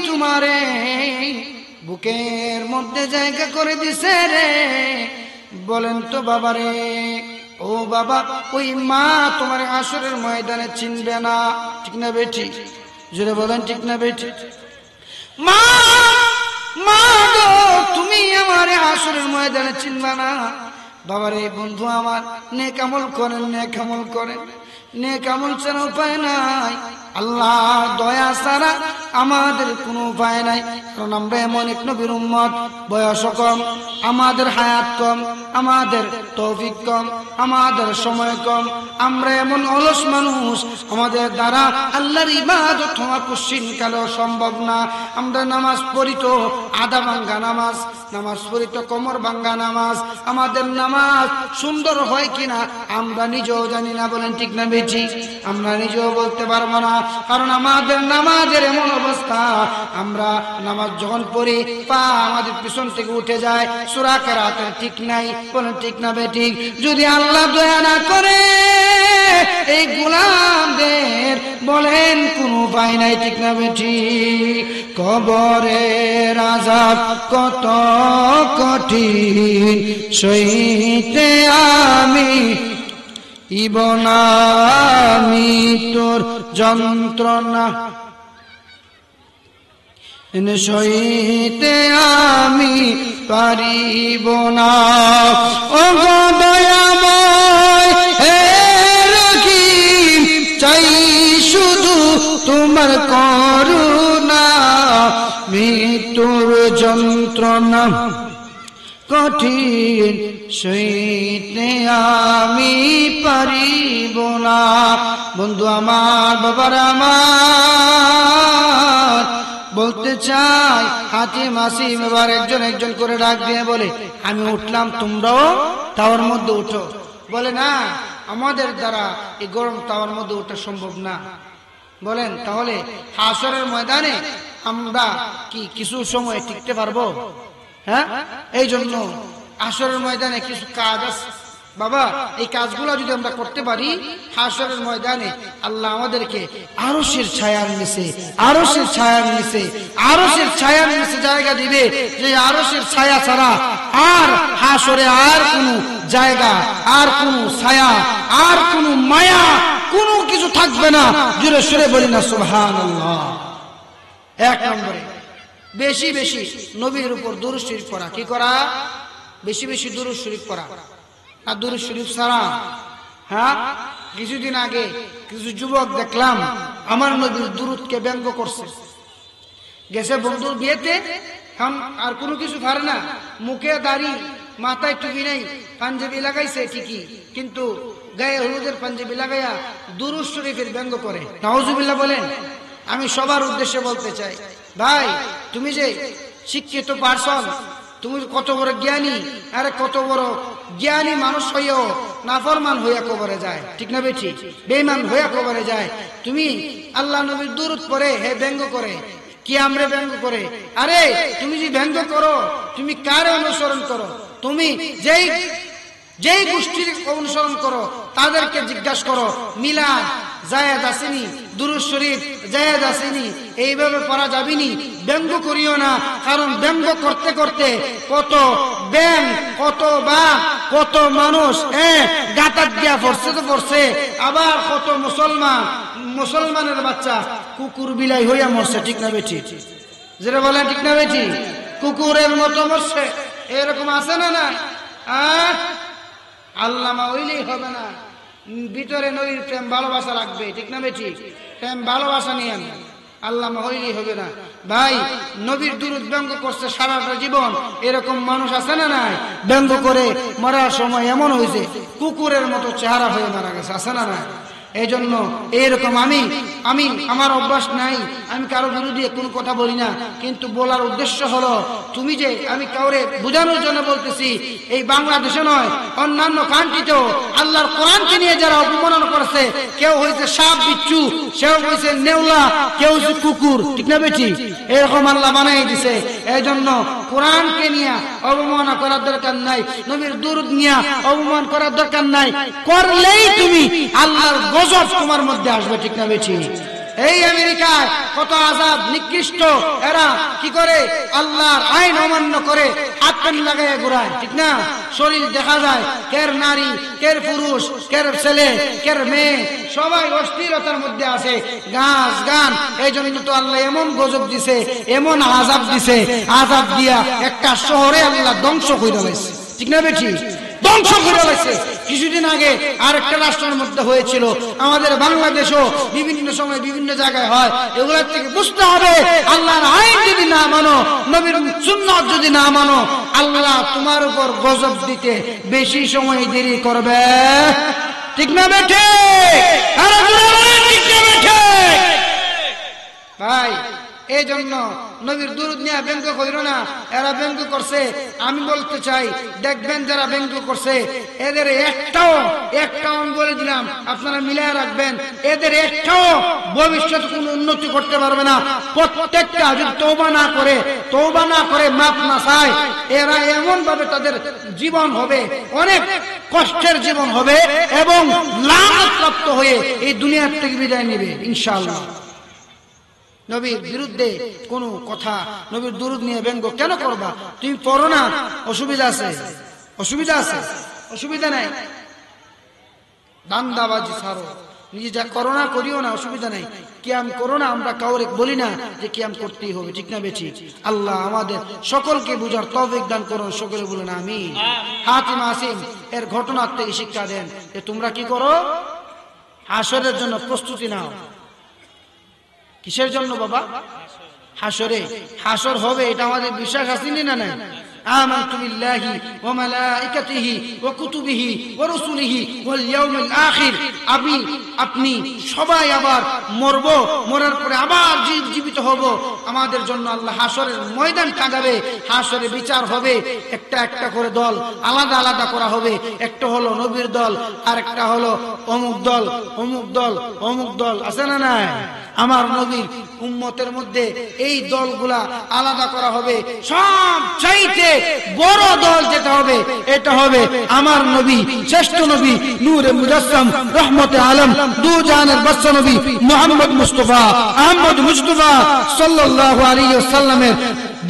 তোমারে বুকের মধ্যে জায়গা করে দিছে রে। বলেন তো বাবা রে, ও বাবা ওই মা তোমার হাসরের ময়দানে চিনবে না, ঠিক না বেঠি? জোরে বলেন ঠিক না বেঠি? মা মা গো তুমি আমার হাসরের ময়দানে চিনবে না। বাবারে বন্ধু আমার নেক আমল করেন, নেক আমল করেন, নেক আমল ছাড়া উপায় নাই। আল্লাহ দয়া ছাড়া আমাদের কোনো উপায় নাই, কারণ আমরা এমন এক নবীর উম্মত, বয়স কম, আমাদের হায়াত কম, আমাদের তৌফিক কম, আমাদের সময় কম, আমরা এমন অলস মানুষ, আমাদের দ্বারা আল্লাহর ইবাদত হওয়া কুশ্চিন কালেও সম্ভব না। আমরা নামাজ পড়ি তো আধা ভাঙ্গা নামাজ, নামাজ পড়ি তো কোমর ভাঙ্গা নামাজ, আমাদের নামাজ সুন্দর হয় কিনা আমরা নিজেও জানি না। বলেন ঠিক না বেঠি? আমরা নিজেও বলতে পারবো না, কারণ আমাদের নামাজের এমন অবস্থা, আমরা নামাজ যখন পড়ি পা আমাদের পিছন থেকে উঠে যায়, সূরা কেরাতের ঠিক নাই। বলেন ঠিক না বেঠিক? যদি আল্লাহ দয়া না করে এই গোলামদের বলেন কোনো উপায় নাই, ঠিক না বেঠিক? কবরের আযাব কত কঠিন সইতে আমি ইবনা মৃত্যুর যন্ত্রণা সইতে আমি পারিব না। ও গো দয়াময় হে রহিম, চাই শুধু তোমার করুণা। মৃত্যুর যন্ত্রণা কঠিন সইতে আমি পারিব না। বন্ধু আমার, বাবার আমার, বলতে চাই হাতিম আসিম এবার একজন একজন করে ডাক দিয়ে বলে, আমি উঠলাম, তোমরাও তাওয়ার মধ্যে উঠো। বলে না, আমাদের দ্বারা এই গরম তাওয়ার মধ্যে ওঠা সম্ভব না। বলেন তাহলে হাসরের ময়দানে আমরা কি কিছু সময় টিকতে পারবো? হ্যাঁ, এই জন্য হাসরের ময়দানে কিছু কাজ আছে বাবা, এই কাজগুলো যদি আমরা করতে পারি, হাসরের ময়দানে আল্লাহ আমাদেরকে আরশের ছায়ার নিচে, আরশের ছায়ার নিচে, আরশের ছায়ার নিচে জায়গা দিবে, যে আরশের ছায়া ছাড়া আর হাসরে আর কোনো জায়গা, আর কোনো ছায়া, আর কোনো মায়া, কোনো কিছু থাকবে না। জোরে সুরে বলি না সুবহানাল্লাহ। এক নম্বরে বেশি বেশি নবীর উপর দুরূদ শরীফ পড়া। কি করা? বেশি বেশি দুরূদ শরীফ পড়া। আর দুরূদ শরীফ ছাড়া, হ্যাঁ, কিছুদিন আগে কিছু যুবক দেখলাম আমার নবীর দুরূদকে ব্যঙ্গ করছে। গেছে বন্ধুর বিয়েতে, আর কোনো কিছু পারে না, মুখে দাড়ি, মাথায় টুপি নেই, পাঞ্জাবি লাগাইছে ঠিকই, কিন্তু গায়ে হলুদের পাঞ্জাবি লাগাইয়া দুরূদ শরীফের ব্যঙ্গ করে। নাউজুবিল্লাহ বলেন। আমি সবার উদ্দেশ্যে বলতে চাই, ভাই তুমি যে শিক্ষিত পারসন, তুমি কত বড় জ্ঞানী, আরে কত বড় জ্ঞানী মানুষ হইয়াও নাফরমান হইয়া কবরে যায়, ঠিক না বেঠি? বেঈমান হইয়া কবরে যায়। তুমি আল্লাহ নবীর দুরূদ পড়ে হে ব্যঙ্গ করে, কি আমরা ব্যঙ্গ করে? আরে তুমি যে ব্যঙ্গ করো, তুমি কার অনুসরণ করো? তুমি যেই গোষ্ঠীর অনুসরণ করো তাদেরকে জিজ্ঞাসা করো, মিলাদ জায়েজ আসেনি, দুরূদ শরীফ জায়েজ আসেনি, এইভাবে পড়া যাবেনি। ব্যঙ্গ করিও না, কারণ ব্যঙ্গ করতে করতে কত ব্যাং, কত বা কত মানুষ গাতার দিয়া পড়ছে তো পড়ছে, আবার কত মুসলমানের বাচ্চা কুকুর বিলাই হইয়া মরছে, ঠিক না বেঠি? যেটা বলেন ঠিক না বেঠি? কুকুরের মতো মরছে, এরকম আছে না? না, আল্লামা হইলেই হবে না, ভিতরে নবীর প্রেম ভালোবাসা রাখবে, ঠিক না বেঠি? প্রেম ভালোবাসা নিয়ে আল্লামা হইলেই হবে না। ভাই নবীর দুরূদ ব্যঙ্গ করছে সারাটা জীবন, এরকম মানুষ আছে না? নাই, ব্যঙ্গ করে মরার সময় এমন হয়েছে কুকুরের মতো চেহারা হয়ে মারা গেছে, আছে না? নাই। এই জন্য এইরকম আমি আমার অভ্যাস নাই, আমি কারো বিরুদ্ধে কোনো কথা বলি না, কিন্তু বলার উদ্দেশ্য হলো, তুমি যে, আমি কাউরে বোঝানোর জন্য বলতেছি, এই বাংলাদেশে নয়, অন্যান্য কান্ট্রিতেও আল্লাহর কোরআনকে নিয়ে যারা অপমাননা করেছে, কেউ হয়েছে সাপ বিচ্ছু, কেউ হয়েছে নেওলা, কেউ হয়েছে কুকুর, ঠিক না বেঠি? এরকম আল্লাহ বানাই দিছে। এই জন্য কোরআনকে নিয়ে অবমাননা করার দরকার নাই, নবীর দুরূদ নিয়ে অপমান করার দরকার নাই। করলেই তুমি আল্লাহর গজব তোমার মধ্যে আসবে, ঠিক না বেঠি? এই আমেরিকায় কত আযাব নিকৃষ্ট, এরা কি করে? আল্লাহর আইন অমান্য করে হাত প্যান্ট লাগাইয়া ঘুরায়, ঠিক না? শরীর দেখা যায়, কের নারী, কের পুরুষ, কের ছেলে, কের মেয়ে, সবাই অস্থিরতার মধ্যে আছে, গাছ গান। এই জন্য তো আল্লাহ এমন গজব দিছে, এমন আযাব দিছে, আযাব দিয়া একটা শহরে আল্লাহ ধ্বংস করে দিয়েছে, ঠিক না বেঠি? ধ্বংস করে দিয়েছে। কিছুদিন আগে আরেকটা রাষ্ট্রের মধ্যে হয়েছিল, আমাদের বাংলাদেশও বিভিন্ন সময় বিভিন্ন জায়গায় হয়। এগুলোর থেকে বুঝতে হবে, আল্লাহর আইন যদি না মানো, নবীর সুন্নাত যদি না মানো, আল্লাহ তোমার উপর গজব দিতে বেশি সময় দেরি করবে, ঠিক না বেঠে? ভাই এই জন্য নবীর দুরূদ নিয়ে ব্যঙ্গ কইরো না, এরা ব্যঙ্গ করছে। আমি বলতে চাই, দেখবেন যারা ব্যঙ্গ করছে, এদের একটাও আমি বলে দিলাম, আপনারা মিলিয়ে রাখবেন, এদের একটাও ভবিষ্যতে কোনো উন্নতি করতে পারবে না। প্রত্যেকটা যদি তওবা না করে মাফ না চায়, এরা এমন ভাবে তাদের জীবন হবে, অনেক কষ্টের জীবন হবে, এবং লানত প্রাপ্ত হয়ে এই দুনিয়ার থেকে বিদায় নেবে ইনশাআল্লাহ। নবীর বিরুদ্ধে কোনো কথা, নবীর দুরূদ নিয়ে ব্যঙ্গ কেন করবা? তুমি পড়ো না, অসুবিধা আছে? অসুবিধা আছে? অসুবিধা নাই। দান্দাবাজি ছাড়ো, নিজে যা করো না করিও না, অসুবিধা নাই, কিয়াম করো না, আমরা কাউরে বলি না যে কিয়াম করতেই হবে, ঠিক না বেঠি? আল্লাহ আমাদের সকলকে বুঝার তৌফিক দান করুন, সকলে বলেন আমিন। হাতিম আসিম এর ঘটনার থেকে শিক্ষা দেন যে তোমরা কি করো, হাসরের জন্য প্রস্তুতি নাও। কিসের জন্য বাবা? হাসরে। হাসর হবে এটা আমাদের বিশ্বাস আছে না নাই? আমানতু বিল্লাহি ওয়া মালাইকাতিহি ওয়া কুতুবিহি ওয়া রাসূলিহি ওয়াল ইয়াউমিল আখির। আপনি সবাই আবার মরব, মরার পরে আবার জীবিত হব। আমাদের জন্য আল্লাহ হাসরের ময়দান টাঙাবে, হাসরে বিচার হবে, একটা একটা করে দল আলাদা আলাদা করা হবে। একটা হলো নবীর দল, আর একটা হলো অমুক দল, অমুক দল, অমুক দল, আছে না নাই? আমার নবীর উম্মতের মধ্যে এই দলগুলা আলাদা করা হবে। সব চাইতে বড় দল যেটা হবে এটা হবে আমার নবী, শ্রেষ্ঠ নবী, নূরে মুজাসসাম, রহমতে আলম, দু জাহানের বাদশা নবী মুহাম্মদ মুস্তাফা আহমদ মুস্তাফা সাল্লাল্লাহু আলাইহি ওয়াসাল্লামের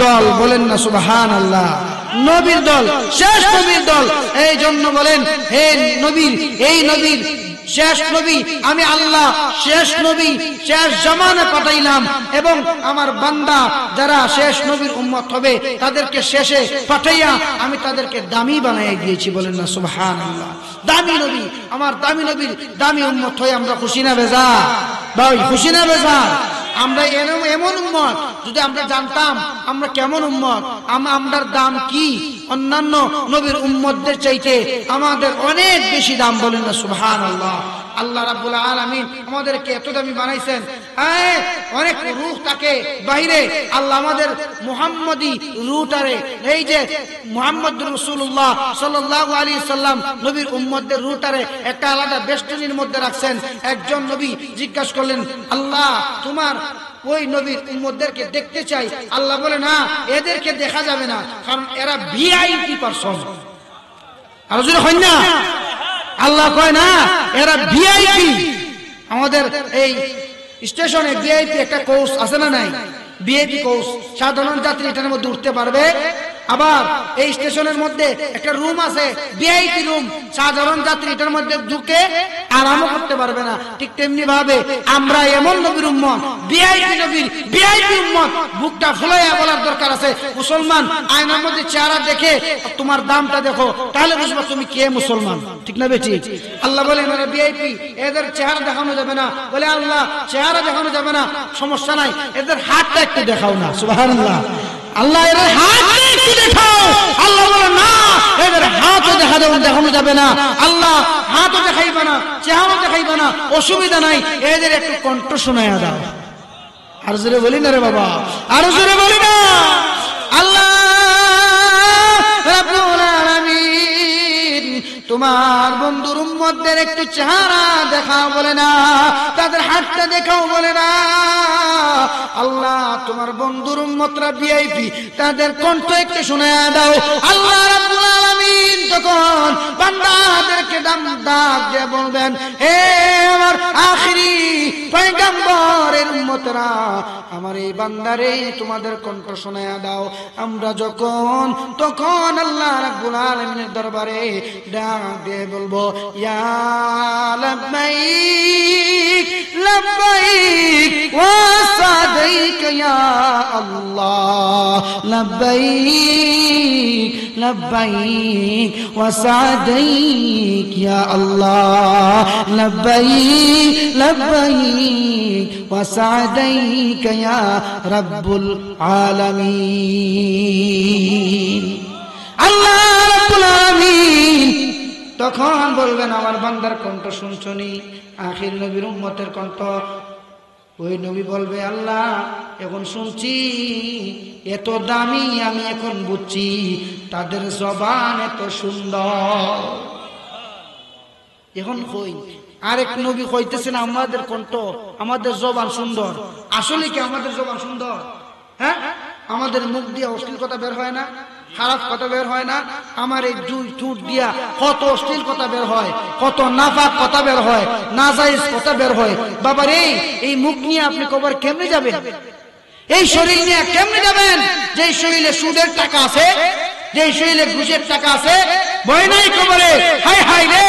দল। বলেন না সুবহানাল্লাহ। নবীর দল, শেষ নবীর দল। এই জন্য বলেন হে নবী, এই নবীর শেষ নবী আমি আল্লাহ, শেষ নবী শেষ জামানে পাঠাইলাম, এবং আমার বান্দা যারা শেষ নবীর উম্মত হবে তাদেরকে শেষে পাঠাইয়া আমি তাদেরকে দামি বানাই দিয়েছি। বলেন না সুবহানাল্লাহ। দামি নবী, আমার দামি নবীর দামি উম্মত হয়ে আমরা খুশি না বেজার? ভাই খুশি না বেজার? আমরা এমন উম্মত, যদি আমরা জানতাম আমরা কেমন উম্মত, আমরার দাম কি অন্যান্য নবীর উম্মতদের চাইতে আমাদের অনেক বেশি দাম। বলেন না সুবহানাল্লাহ। আল্লাহ রাব্বুল আলামিন আমাদেরকে এত দামি বানাইছেন। অনেক রূহ থাকে বাইরে, আল্লাহ আমাদের মুহাম্মদী রূহটারে, এই যে মুহাম্মদ রাসূলুল্লাহ সাল্লাল্লাহু আলাইহি সাল্লাম নবীর উম্মতদের রূহটারে একটা আলাদা বেষ্টনীর মধ্যে রাখছেন। একজন নবী জিজ্ঞাসা করলেন, আল্লাহ তোমার ওই নবীর উম্মতদেরকে দেখতে চাই। আল্লাহ বলে না, এদেরকে দেখা যাবে না, কারণ এরা ভিআইপি পারসন। আর যদি হয় না, আল্লাহ কয় না এরা ভিআইপি। আমাদের এই স্টেশনে ভিআইপি একটা কোর্স আছে না নাই? ভিআইপি কোর্স, সাধারণ যাত্রী এটার মধ্যে উঠতে পারবে। আবার এই স্টেশনের মধ্যে একটা রুম আছে ভিআইপি রুম, সাধারণ যাত্রী এটার মধ্যে ঢুকে আরামও করতে পারবে না। ঠিক তেমনি ভাবে আমরা এমন নবীর উম্মত, ভিআইপি নবীর ভিআইপি উম্মত, বুকটা ফুলাইয়া বলার দরকার আছে, মুসলমান আয়নার মধ্যে চেহারা দেখে তোমার দামটা দেখো, তাহলে বুঝবা তুমি কে মুসলমান। ঠিক না বেটি? আল্লাহ বলে এরা ভিআইপি, এদের চেহারা দেখানো যাবে না। বলে আল্লাহ চেহারা দেখানো যাবে না, সমস্যা নাই, এদের হাতটা একটু দেখাও না। সুবহানাল্লাহ। আল্লাহ এদের হাত একটু দেখাও। আল্লাহ বলে না, এদের হাতও দেখানো যাবে না। আল্লাহ হাতও দেখাইবে না, চেহারা দেখাইবে না, অসুবিধা নাই, এদের একটু কণ্ঠ শোনায়া দাও। আর জোরে বলি না রে বাবা, আর জোরে বলি না। আল্লাহ রাব্বুল আলামিন তোমার বন্ধুর উম্মতদের একটু চেহারা দেখাও বলে না, তাদের হাতটা দেখাও বলে না। আল্লাহ তোমার বন্ধুর উম্মতরা ভিআইপি, তাদের কণ্ঠ একটু শোনায়া দাও। আল্লাহ রাব্বুল আলামিন তখন বান্দাদেরকে ডাক দিয়ে বলবেন, হে আমার আখিরি পয়গম্বরের উম্মতরা, আমার এই বান্দারে তোমাদের কণ্ঠ শোনায়া দাও। আমরা তখন আল্লাহ রাব্বুল আলামিনের দরবারে ডাক দিয়ে বলবো, ইয়া লাব্বাইক লাব্বাইক ওয়া সাদাইক ইয়া আল্লাহ, লাব্বাইক লাব্বাইক ওয়া সাদাইক ইয়া আল্লাহ, লাব্বাইক লাব্বাইক ওয়া সাদাইক ইয়া রাব্বুল আলামিন। আল্লাহ রাব্বুল আলামিন তখন বলবেন, আমার বান্দার কণ্ঠ শুনছনি, আখির নবীর উম্মতের কণ্ঠ। ওই নবী বলবে, আল্লাহ এখন শুনছি, এত দামি আমি এখন বুঝছি, তাদের জবান এত সুন্দর। এখন কই আরেক নবী কইতেছেন, আমাদের কণ্ঠ, আমাদের জবান সুন্দর। আসলে কি আমাদের জবান সুন্দর? হ্যাঁ, আমাদের মুখ দিয়ে অশ্লীল কথা বের হয় না, খারাপ কথা বের হয় না? আমার এই দুই ঠোঁট দিয়া কত অশ্লীল কথা বের হয়, কত নাপাক কথা বের হয়, নাজায়েজ কথা বের হয়। বাবার এই মুখ নিয়ে আপনি কবর কেমনে যাবেন? এই শরীর নিয়ে কেমনে যাবেন? যে শরীরে সুদের টাকা আছে, যে শরীরে ঘুষের টাকা আছে, ভয় নাই কবরে। হায় হায় রে,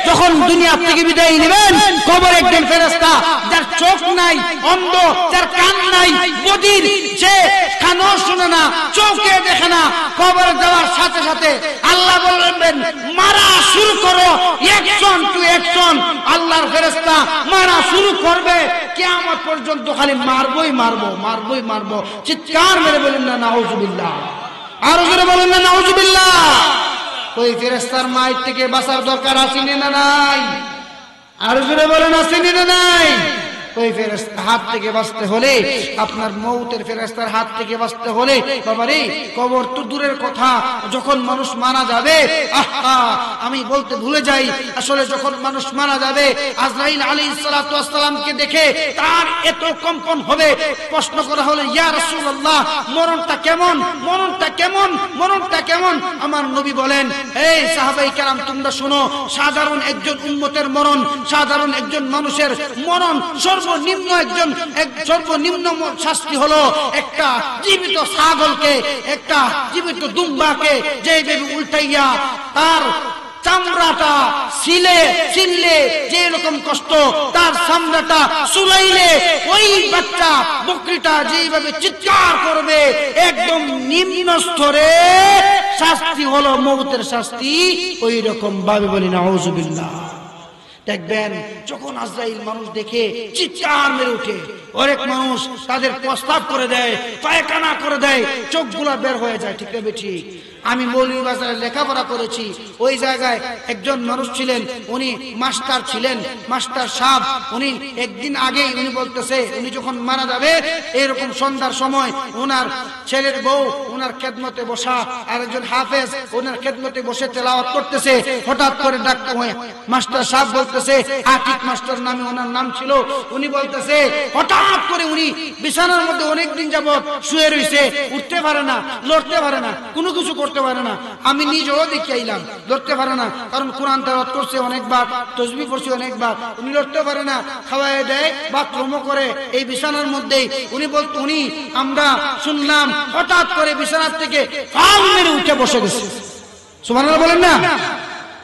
যখন দুনিয়া থেকে বিদায় নেবেন, কবরে একজন ফেরেশতা যার চোখ নাই, অন্ধ, যার কান নাই, বধির, যে কানও শুনে না, চোখে দেখে না, কবরে যাওয়ার সাথে সাথে আল্লাহ বলবেন মারা শুরু করো, একজন টু একজন আল্লাহর ফেরেশতা মারা শুরু করবে, কিয়ামত পর্যন্ত খালি মারবই মারবো, মারবই মারবো। চিৎকার মেরে বলেন না নাউজুবিল্লাহ, আর জোরে বলেন না নাউজুবিল্লাহ। ওই ফেরেশতার মায়ের থেকে বাঁচার দরকার আছে না নাই? আর জোরে বলেন আছে না নাই? ওই ফেরেশতার হাত থেকে বাঁচতে হলে, আপনার মউতের ফেরেশতার হাত থেকে বাঁচতে হলে, বাবারে কবর তো দূরের কথা, যখন মানুষ মারা যাবে, আহা আমি বলতে ভুলে যাই, আসলে যখন মানুষ মারা যাবে, আজরাইল আলাইহিস সালাতু ওয়াস সালামকে দেখে তার এত কম্পন হবে। প্রশ্ন করা হলো, ইয়া রাসূলুল্লাহ, মরণটা কেমন, মরণটা কেমন, মরণটা কেমন? আমার নবী বলেন, এই সাহাবায়ে কেরাম তোমরা শোনো, সাধারণ একজন উম্মতের মরণ, সাধারণ একজন মানুষের মরণ, সর্বনিম্ন সর্বনিম্ন শাস্তি হলো একটা জীবিত ছাগলকে, একটা জীবিত দুম্বাকে যেভাবে উল্টাইয়া তার চামড়াটা ছিললে যে রকম কষ্ট, তার চামড়াটা চুলাইলে ওই বাচ্চা বকরিটা যেভাবে চিৎকার করবে, একদম নিম্ন স্তরে শাস্তি হলো মওতের শাস্তি, ওই রকম ভাবে বলি নাউজুবিল্লাহ। দেখবেন যখন আজরাইল মানুষ দেখে চিৎকার মেরে ওঠে, অনেক মানুষ তাদের প্রস্তাব করে দেয়, পায়খানা করে দেয়, চোখগুলা বের হয়ে যায়। ঠিক না ঠিক? আমি মৌলভীবাজারে লেখাপড়া করেছি, ওই জায়গায় একজন মানুষ ছিলেন, উনি মাস্টার ছিলেন, মাস্টার সাহেব। উনি একদিন আগেই উনি বলতেছে, উনি যখন মারা যাবে এরকম সন্ধ্যার সময় ওনার ছেলের বউ ওনার খেদমতে বসা, আর একজন হাফেজ ওনার খেদমতে বসে তেলাওয়াত করতেছে। হঠাৎ করে ডাকতে হয়, মাস্টার সাহেব বলতেছে, আতিক মাস্টার নামে ওনার নাম ছিল, উনি বলতেছে হঠাৎ করে উনি বিছানার মধ্যে অনেকদিন যাবত শুয়ে রয়েছে, উঠতে পারে না, লড়তে পারে না, কোনো কিছু করতে পারে না। আমি নিজেও দেখে আইলাম, লড়তে পারে না, কারণ কোরআন তেলাওয়াত করছে অনেকবার, তাসবিহ পড়ছে অনেকবার, উনি লড়তে পারে না, খাওয়ায় দেয়, বাথরুমও করে এই বিছানার মধ্যেই। উনি আমরা শুনলাম হঠাৎ করে বিছানার থেকে ফাল মেরে উঠে বসে গেছে। সুবহানাল্লাহ বলেন না?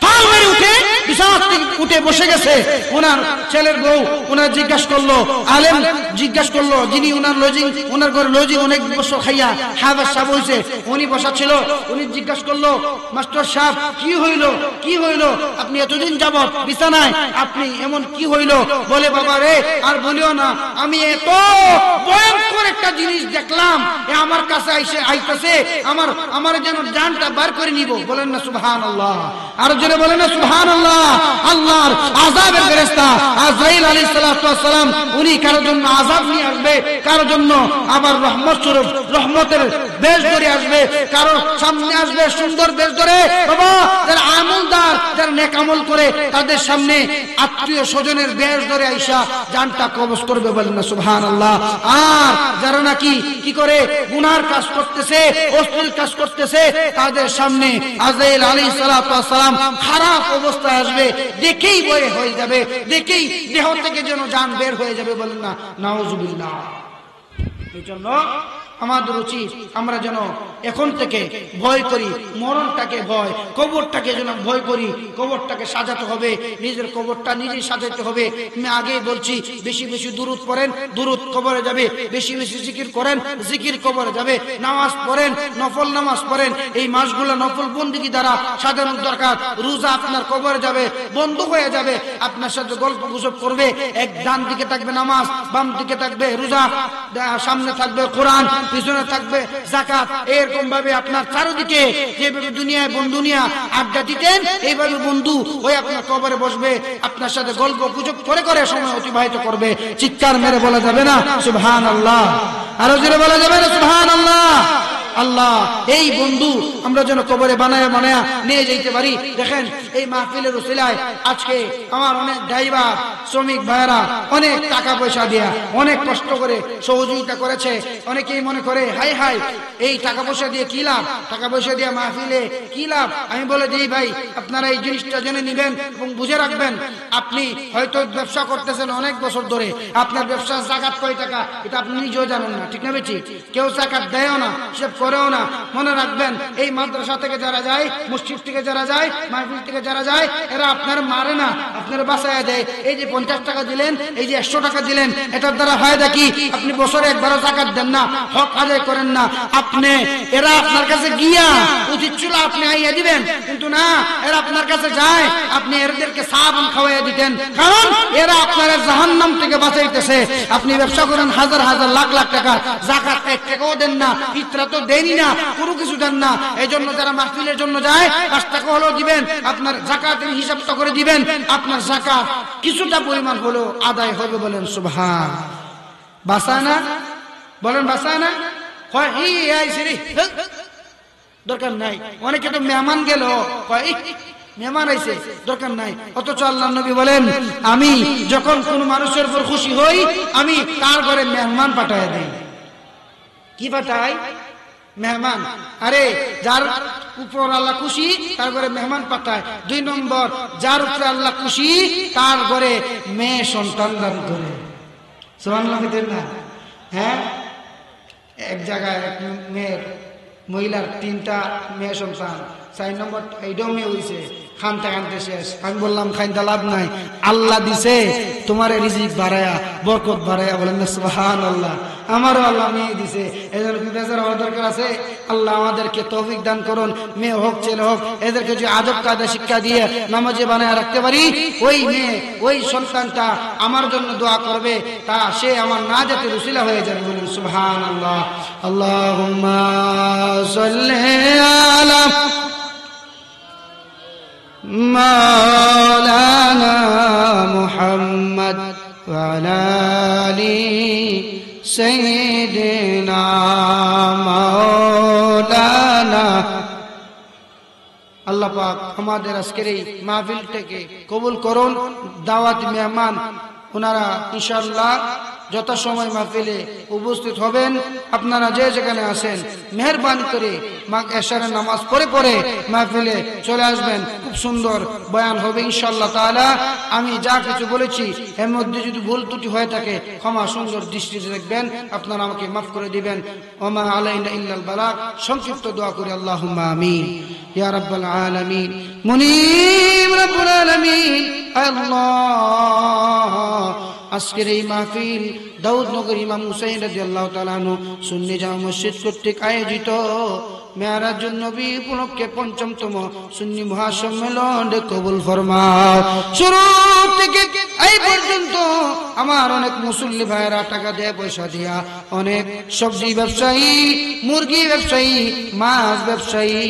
ফাল মেরে উঠে বিছানা থেকে উঠে বসে গেছে। ওনার ছেলের বউ ওনার জিজ্ঞাসা করলো, আলেম জিজ্ঞাসা করলো, যিনি ওনার লজিং, ওনার ঘরে লজিং অনেক বছর খাইয়া হাফেজ সাহেব হইছে, উনি বসা ছিল। উনি জিজ্ঞাসা করলো, মাস্টার সাহেব কি হইল, কি হইল, আপনি এতদিন যাবত বিছানায়, আপনি এমন কি হইল? বলে, বাবা রে আর বলিও না, আমি এত ভয়ঙ্কর একটা জিনিস দেখলাম, আমার কাছে আইতেছে, আমার যেন জানটা বার করে নিব। বলেন না সুবহানাল্লাহ, আর জোরে বলেন না সুবহানাল্লাহ। আল্লাহর আযাবের ফেরেশতা আজরাইল আলাইহিস সালাতু ওয়াস সালাম, উনি কারোর জন্য আযাব নিয়ে আসবে, কারোর জন্য আবার রহমত স্বরূপ রহমতের বেশ ধরে আসবে, কারোর সামনে আসবে সুন্দর বেশ ধরে। বাবা যারা আমলদার, যারা নেক আমল করে, তাদের সামনে আত্মীয় স্বজনের বেশ ধরে আইসা জানটা কবজ করবে। বলেন না সুবহানাল্লাহ। আর যারা নাকি কি করে গুনার কাজ করতেছে, অশ্লীল কাজ করতেছে, তাদের সামনে আজরাইল আলাইহিস সালাতু ওয়াস সালাম খারাপ অবস্থায় আসবে, দেখেই ভয় হয়ে যাবে, দেখেই দেহ থেকে যেন জান বের হয়ে যাবে। বলেন না নাউজুবিল্লাহ। এই জন্য আমাদের উচিত আমরা যেন এখন থেকে ভয় করি, মরণটাকে ভয়, কবরটাকে যেন ভয় করি। কবরটাকে সাজাতে হবে, নিজের কবরটা নিজেই সাজাতে হবে। আমি আগেই বলছি, বেশি বেশি দুরূদ পড়েন, দুরূদ কবরে যাবে। বেশি বেশি জিকির করেন, জিকির কবরে যাবে। নামাজ পড়েন, নফল নামাজ পড়েন। এই মাসগুলো নফল বন্দেগী দ্বারা সাজানোর দরকার। রোজা আপনার কবরে যাবে, বন্ধ হয়ে যাবে, আপনার সাথে গল্প গুজব করবে। এক ডান দিকে থাকবে নামাজ, বাম দিকে থাকবে রোজা, সামনে থাকবে কোরআন, পিছনে থাকবে যাকাত। এরকম ভাবে আপনার চারিদিকে যেভাবে দুনিয়ায় বন্ধু নিয়ে আড্ডা দিতেন, এইভাবে বন্ধু হয়ে আপনার কবরে বসবে, আপনার সাথে গল্প গুজব করে করে সময় অতিবাহিত করবে। চিৎকার মেরে বলা যাবে না সুবহানাল্লাহ? আরো জোরে বলা যাবে না সুবহানাল্লাহ? আল্লাহ এই বন্ধু আমরা যেন কবরে বানায়া নিয়ে যেতে পারি। দেখেন এই মাহফিলের উসিলায় আজকে আমার অনেক ড্রাইভার শ্রমিক ভাইরা অনেক টাকা পয়সা দিয়া অনেক কষ্ট করে সহযোগিতা করেছে। অনেকেই মনে করে হাই হাই এই টাকা পয়সা দিয়ে কি লাভ, টাকা পয়সা দিয়ে মাহফিলে কি লাভ। আমি বলে দিই ভাই, আপনারা এই জিনিসটা জেনে নেবেন এবং বুঝে রাখবেন। আপনি হয়তো ব্যবসা করতেছেন অনেক বছর ধরে, আপনার ব্যবসার জাকাত কয় টাকা এটা আপনি নিজেও জানেন না, ঠিক না বেশি? কেউ জাকাত দেয়ও না, হিসাব করেও না। মনে রাখবেন, এই মাদ্রাসা থেকে যারা যায়, মসজিদ থেকে যারা যায়, মাহফিল থেকে যারা যায়, এরা আপনার মারে না, আপনার বাঁচায় দেয়। এই যে 50 টাকা দিলেন, এই যে 100 টাকা দিলেন, এটার দ্বারা ফায়দা কি? আপনি বছরে একবারও যাকাত দেন না, হক আদায় করেন না। আপনি এরা আপনার কাছে গিয়া উচিত ছিল আপনি আইয়া দিবেন, কিন্তু না, এরা আপনার কাছে যায়, আপনি এদেরকে সাবান খাওয়াইয়া দিতেন, কারণ এরা আপনার জাহান্নাম থেকে বাঁচাইতেছে। আপনি ব্যবসা করেন হাজার হাজার লাখ লাখ টাকা, যাকাত 1 টাকাও দেন না, ফিতরা তো দেনই না, কোনো কিছু দেন না। এই জন্য যারা মাহফিলের জন্য যায় 5 টাকা হলেও দিবেন, আপনার যাকাতের হিসাবটা করে দিবেন, আপনার যাকাত কিছুটা পরিমাণ হলেও আদায় হবে। বলেন সুবহান। বাঁচায় না? বলেন বাঁচায় না? দরকার নাই। অনেকে তো মেহমান গেল, মেহমান আইছে, দরকার নাই। অথচ আল্লাহর নবী বলেন, আমি যখন কোন মানুষের উপর খুশি হই, আমি তার ঘরে মেহমান পাঠায় দেই। কি পাঠাই? মেহমান। আরে যার উপর আল্লাহ খুশি তার ঘরে মেহমান পাঠায়। 2 নম্বর, যার উপরে আল্লাহ খুশি তার ঘরে মেয়ে সন্তান দান করে। সুবহানাল্লাহ দেন না? হ্যাঁ, এক জায়গায় এক মেয়ের, মহিলার 3টা মেয়ে সন্তান, 4 নম্বর এইটাও মেয়ে হয়েছে, খানতে খানতে শেষ। আমি বললাম খাইতে লাভ নাই, আল্লাহ দিছে তোমার রিজিক বাড়ায়া, বরকত বাড়ায়া। বলেন না সুবহানাল্লাহ। আমারও আল্লাহ মেয়ে দিছে, এদের বেজার হওয়ার দরকার আছে। আল্লাহ আমাদেরকে তৌফিক দান করুন, মেয়ে হোক ছেলে হোক, এদেরকে যে আদব কায়দা শিক্ষা দিয়ে নামাজে বানায় রাখতে পারি, ওই মেয়ে ওই সন্তানটা আমার জন্য দোয়া করবে, তা সে আমার নাজাতের উসিলা হয়ে যাবে। বলুন সুবহানাল্লাহ। আল্লাহুম্মা সাল্লি আলা মাওলানা মুহাম্মদ ওয়া আলা আলি সাইয়্যিদিনা মাওলানা। আল্লাহ পাক আমাদের আজকের এই মাহফিলটাকে কবুল করুন। দাওয়াতি মেহমান ওনারা ইনশাআল্লাহ যথাসময় মাহফিলে উপস্থিত হবেন। আপনারা যে যেখানে আছেন মেহেরবানি করে এশারের নামাজ পড়ে পড়ে মাহফিলে চলে আসবেন। খুব সুন্দর বয়ান হবে ইনশাআল্লাহ তাআলা। আমি যা কিছু বলেছি এর মধ্যে যদি ভুল ত্রুটি হয়ে থাকে ক্ষমা সুন্দর দৃষ্টিতে দেখবেন, আপনারা আমাকে মাফ করে দিবেন। ওমা আলাইনা ইল্লাল বালাগ। সংক্ষিপ্ত দোয়া করি, আল্লাহুম্মা আমিন ইয়া রাব্বাল আলামিন। মুনিব রাব্বুল আলামিন, আল্লাহ আজকের এই মাহফিল দাউদনগর ইমাম হুসাইন রাদিয়াল্লাহু তাআলা আনহু সুন্নি জামে মসজিদ কর্তৃক আয়োজিত মেরাজুন নবী উপলক্ষে ৫ম সুন্নি মহাসম্মেলন কবুল ফরমাও। শুরু থেকে এই পর্যন্ত আমার অনেক মুসল্লি ভাইরা টাকা দিয়ে পয়সা দিয়া, অনেক সবজি ব্যবসায়ী, মুরগি ব্যবসায়ী, মাছ ব্যবসায়ী,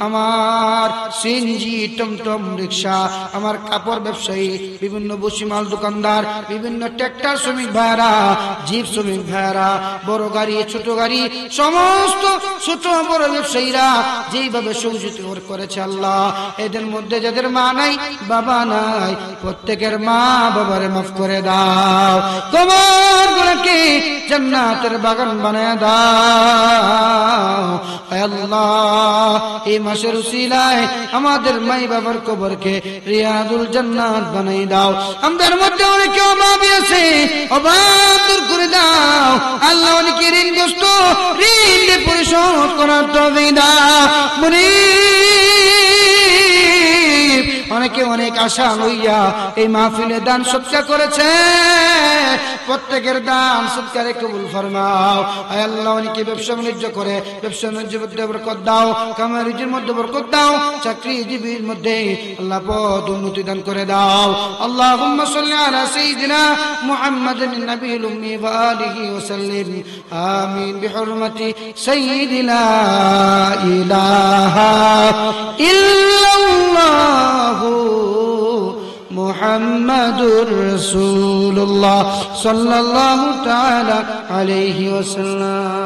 আমার সিএনজি টমটম রিক্সা, আমার কাপড় ব্যবসায়ী, বিভিন্ন বসিমাল দোকানদার, বিভিন্ন ট্রাক্টর শ্রমিক ভাইরা, জিপ শ্রমিক ভাইরা, বড় গাড়ি ছোট গাড়ি, সমস্ত ছোট বড় ব্যবসায়ীরা যেইভাবে সহযোগিতা করেছে আল্লাহ, এদের মধ্যে যাদের মা নাই বাবা নাই, প্রত্যেকের মা বাবারে মাফ করে দাও। তোমার গুণকে জান্নাতের বাগান বানায় দাও। আল্লাহ এই মাসের উসিলায় আমাদের মাই বাবার কবরকে রিয়াদুল জান্নাত বানাই দাও। আমাদের মধ্যে অনেকে অভাবী আছে, অভাব দূর করে দাও আল্লাহ। অনেকে ঋণগ্রস্ত, ঋণ পরিশোধ করার তৌফিক দাও। অনেকে অনেক আশা লইয়া এই মাহফিলে দান সৎকার করেছে, প্রত্যেকের দান সৎকারে কবুল ফরমাও। আয় আল্লাহ অনেকে ব্যবসা বাণিজ্য করে, ব্যবসা বাণিজ্যের মধ্যে বরকত দাও, কামারিজির মধ্যে বরকত দাও, চাকরিজীবীর মধ্যে আল্লাহ পদ উন্নতি দান করে দাও। আল্লাহুম্মা সাল্লি আলা সাইয়্যিদিনা মুহাম্মাদিন নবিয়্যিল উম্মি ওয়া আলিহি ওয়া সাল্লিম। আমিন বিহুরমাতি সাইয়্যিদিনা ইলাহা ইল্লাল্লাহ মুহাম্মাদুর রাসূলুল্লাহ সাল্লাল্লাহু তাআলা আলাইহি ওয়াসাল্লাম।